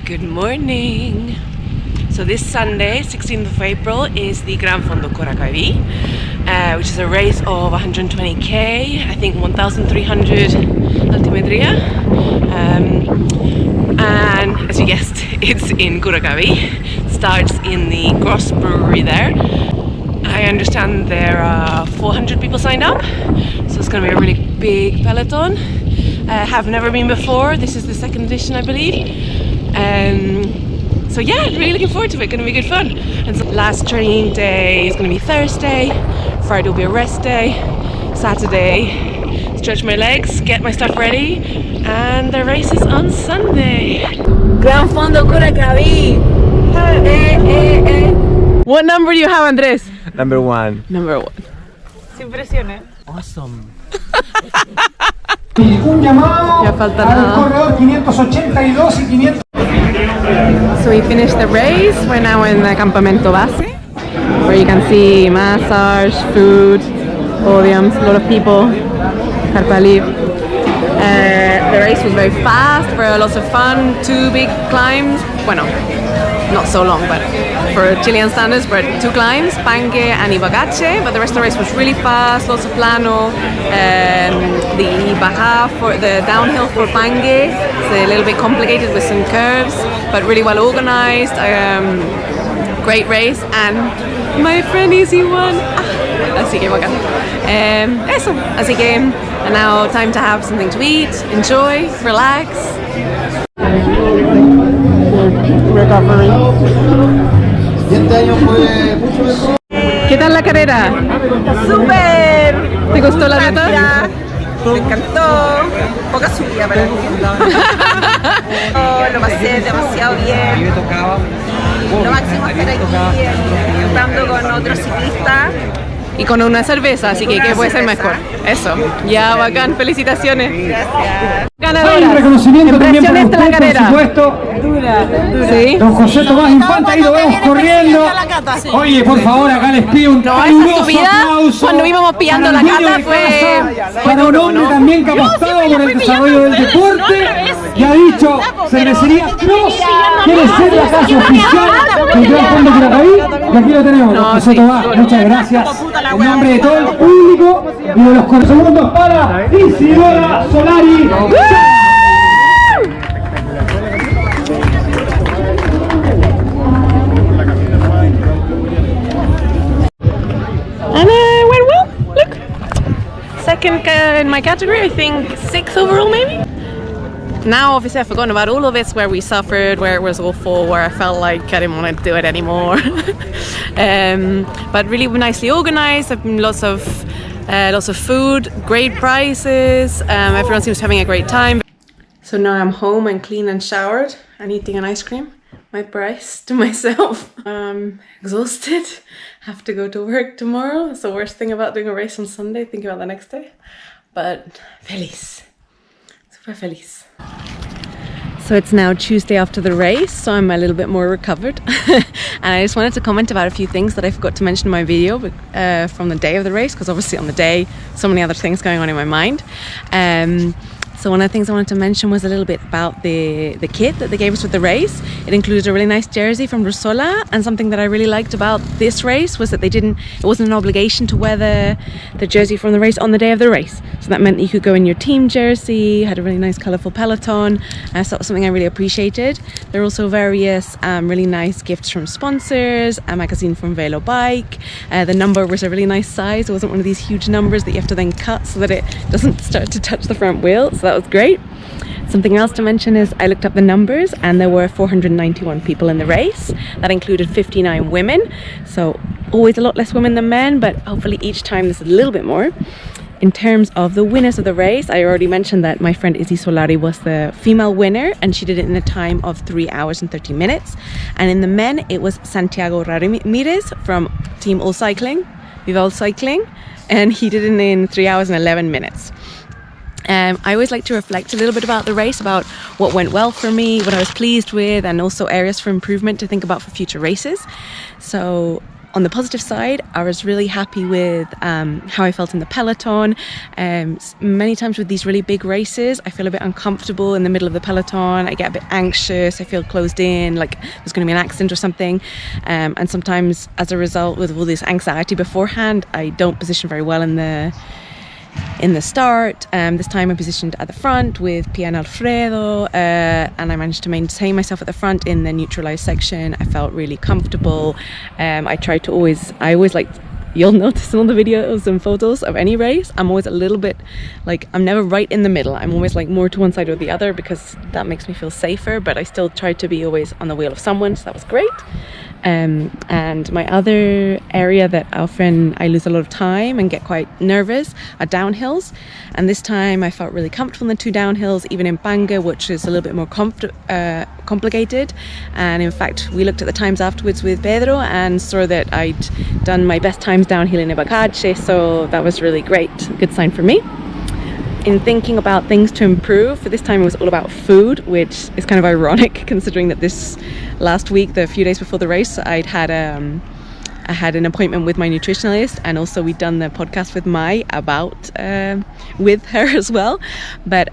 Good morning. So this Sunday, 16th of April, is the Gran Fondo Curacavi, which is a race of 120k, I think 1,300 altimetria. And as you guessed, it's in Curacavi. It starts in the Kross Brewery there. I understand there are 400 people signed up, so it's going to be a really big peloton. Have never been before. This is the second edition, I believe. So yeah, really looking forward to it. Going to be good fun. And so last training day is going to be Thursday. Friday will be a rest day. Saturday, stretch my legs, get my stuff ready, and the race is on Sunday. Gran Fondo Curacavi. What number do you have, Andres? Number one. Number one. Sin presiones. Awesome. Un llamado al corredor 582 y 500. So we finished the race. We're now in the Campamento Base, where you can see massage, food, podiums, a lot of people. The race was very fast, for lots of fun, 2 big climbs. Bueno, not so long, but for Chilean standards, but 2 climbs, Pangue and Ibacacahe, but the rest of the race was really fast, lots of plano. The Ibacacahe, for the downhill for Pangue, it's a little bit complicated with some curves, but really well organized. Great race, and my friend Izzy won. Así que bacán. Eso, así que and now time to have something to eat, enjoy, relax. Recovery. ¿Qué tal la carrera? ¡Súper! ¿Te gustó la ruta? Me encantó. Poca subida para mí. Lo pasé demasiado bien. Lo máximo estar aquí disfrutando con otros ciclistas. Y con una cerveza, así que ¿qué puede ser mejor? Eso. Ya, bacán. Felicitaciones. Gracias. Ganadora. Hay un reconocimiento también para usted, de la carrera. por supuesto. Dura. ¿Sí? Don José Tomás Infante, ahí lo vemos corriendo. Oye, por favor, acá les pido un caluroso aplauso. Cuando íbamos pillando la cata fue para un hombre también que ha apostado por el desarrollo del deporte y ha dicho cervecería Kross quiere ser la casa oficial del Gran Fondo Curacavi, y aquí lo tenemos, don José Tomás, muchas gracias en nombre de todo el público y de los segundos para Isidora Solari. And went well, look. Second in my category, I think 6th overall maybe. Now obviously I've forgotten about all of this, where we suffered, where it was awful, where I felt like I didn't want to do it anymore. But really nicely organized, lots of food, great prices, everyone seems having a great time. So now I'm home and clean and showered and eating an ice cream. My price to myself. Exhausted, have to go to work tomorrow. It's the worst thing about doing a race on Sunday, thinking about the next day. But feliz, super feliz. So it's now Tuesday after the race, so I'm a little bit more recovered. And I just wanted to comment about a few things that I forgot to mention in my video from the day of the race, because obviously on the day, so many other things going on in my mind. So one of the things I wanted to mention was a little bit about the kit that they gave us with the race. It included a really nice jersey from Rosola, and something that I really liked about this race was that it wasn't an obligation to wear the jersey from the race on the day of the race. So that meant that you could go in your team jersey, had a really nice colourful peloton, so that was something I really appreciated. There are also various really nice gifts from sponsors, a magazine from Velo Bike. The number was a really nice size. It wasn't one of these huge numbers that you have to then cut so that it doesn't start to touch the front wheel. So that was great. Something else to mention is I looked up the numbers, and there were 491 people in the race. That included 59 women, so always a lot less women than men, but hopefully each time there's a little bit more. In terms of the winners of the race, I already mentioned that my friend Isidora Solari was the female winner, and she did it in a time of 3 hours and 30 minutes. And in the men, it was Santiago Ramirez from Team All Cycling, Viva All Cycling, and he did it in 3 hours and 11 minutes. I always like to reflect a little bit about the race, about what went well for me, what I was pleased with, and also areas for improvement to think about for future races. So on the positive side, I was really happy with how I felt in the peloton. Many times with these really big races, I feel a bit uncomfortable in the middle of the peloton. I get a bit anxious. I feel closed in, like there's going to be an accident or something. And sometimes, as a result, with all this anxiety beforehand, I don't position very well in the start. This time I positioned at the front with Pia and Alfredo, and I managed to maintain myself at the front in the neutralized section. I felt really comfortable. I always like, you'll notice in all the videos and photos of any race, I'm always a little bit like, I'm never right in the middle. I'm always like more to one side or the other because that makes me feel safer, but I still try to be always on the wheel of someone, so that was great. And my other area that often I lose a lot of time and get quite nervous are downhills, and this time I felt really comfortable in the 2 downhills, even in Pangue, which is a little bit more complicated. And in fact, we looked at the times afterwards with Pedro and saw that I'd done my best times downhill in Ibacacahe, so that was really great, good sign for me. In thinking about things to improve, for this time it was all about food, which is kind of ironic considering that this last week, the few days before the race, I had an appointment with my nutritionalist, and also we'd done the podcast with Mai about with her as well. But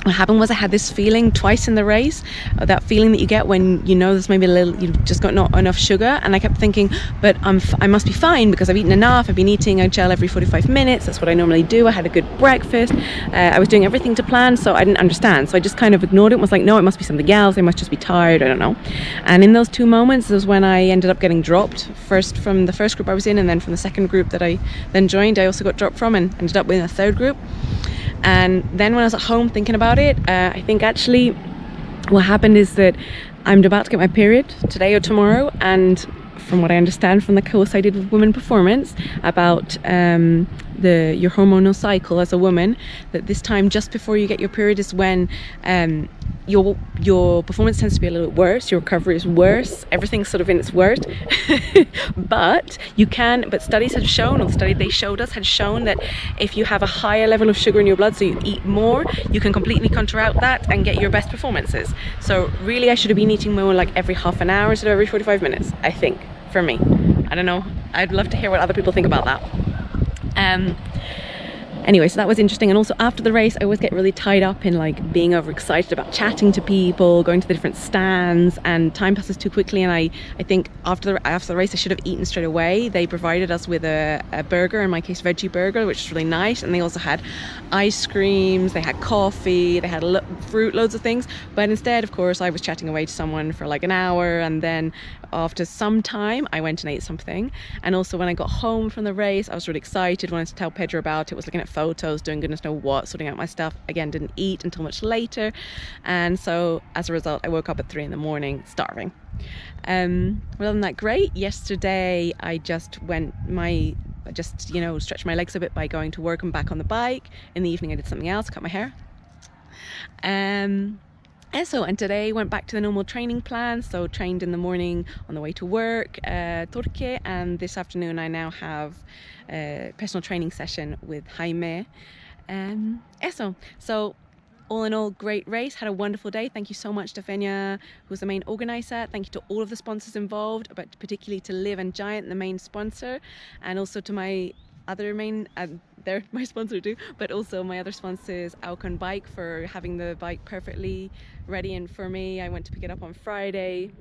what happened was I had this feeling twice in the race, that feeling that you get when you know there's maybe you've just got not enough sugar, and I kept thinking, but I must be fine because I've eaten enough. I've been eating a gel every 45 minutes. That's what I normally do. I had a good breakfast. I was doing everything to plan, so I didn't understand. So I just kind of ignored it and was like, no, it must be something else. I must just be tired. I don't know. And in those 2 moments was when I ended up getting dropped, first from the first group I was in, and then from the second group that I then joined, I also got dropped from and ended up in a 3rd group. And then when I was at home thinking about it, I think actually what happened is that I'm about to get my period today or tomorrow, and from what I understand from the course I did with Women Performance about your hormonal cycle as a woman, that this time just before you get your period is when your performance tends to be a little bit worse, your recovery is worse, everything's sort of in its worst. but studies have shown, or the study they showed us had shown, that if you have a higher level of sugar in your blood, so you eat more, you can completely counteract that and get your best performances. So really I should have been eating more like every half an hour instead of every 45 minutes, I think, for me. I don't know, I'd love to hear what other people think about that. Anyway, so that was interesting. And also after the race, I always get really tied up in like being overexcited about chatting to people, going to the different stands, and time passes too quickly. And I think after the race, I should have eaten straight away. They provided us with a burger, in my case, veggie burger, which was really nice. And they also had ice creams, they had coffee, they had fruit, loads of things. But instead, of course, I was chatting away to someone for like an hour. And then after some time, I went and ate something. And also when I got home from the race, I was really excited, wanted to tell Pedro about it, was looking at photos, doing goodness know what, sorting out my stuff. Again, didn't eat until much later, and so as a result I woke up at 3 a.m. starving. Other than that, great. Yesterday I just stretched my legs a bit by going to work and back on the bike. In the evening I did something else, cut my hair. And today went back to the normal training plan, so trained in the morning on the way to work, Torque, and this afternoon I now have a personal training session with Jaime. So all in all, great race, had a wonderful day. Thank you so much to Fenya, who's the main organizer. Thank you to all of the sponsors involved, but particularly to Liv and Giant, the main sponsor, and also to my other main, they're my sponsor too, but also my other sponsors, Alcon Bike, for having the bike perfectly ready and for me. I went to pick it up on Friday,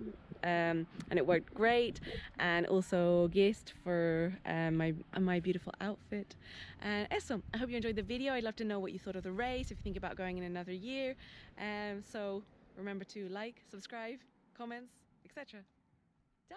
and it worked great. And also Gist for my beautiful outfit. And I hope you enjoyed the video. I'd love to know what you thought of the race, if you think about going in another year. So remember to like, subscribe, comments, etc. Ciao!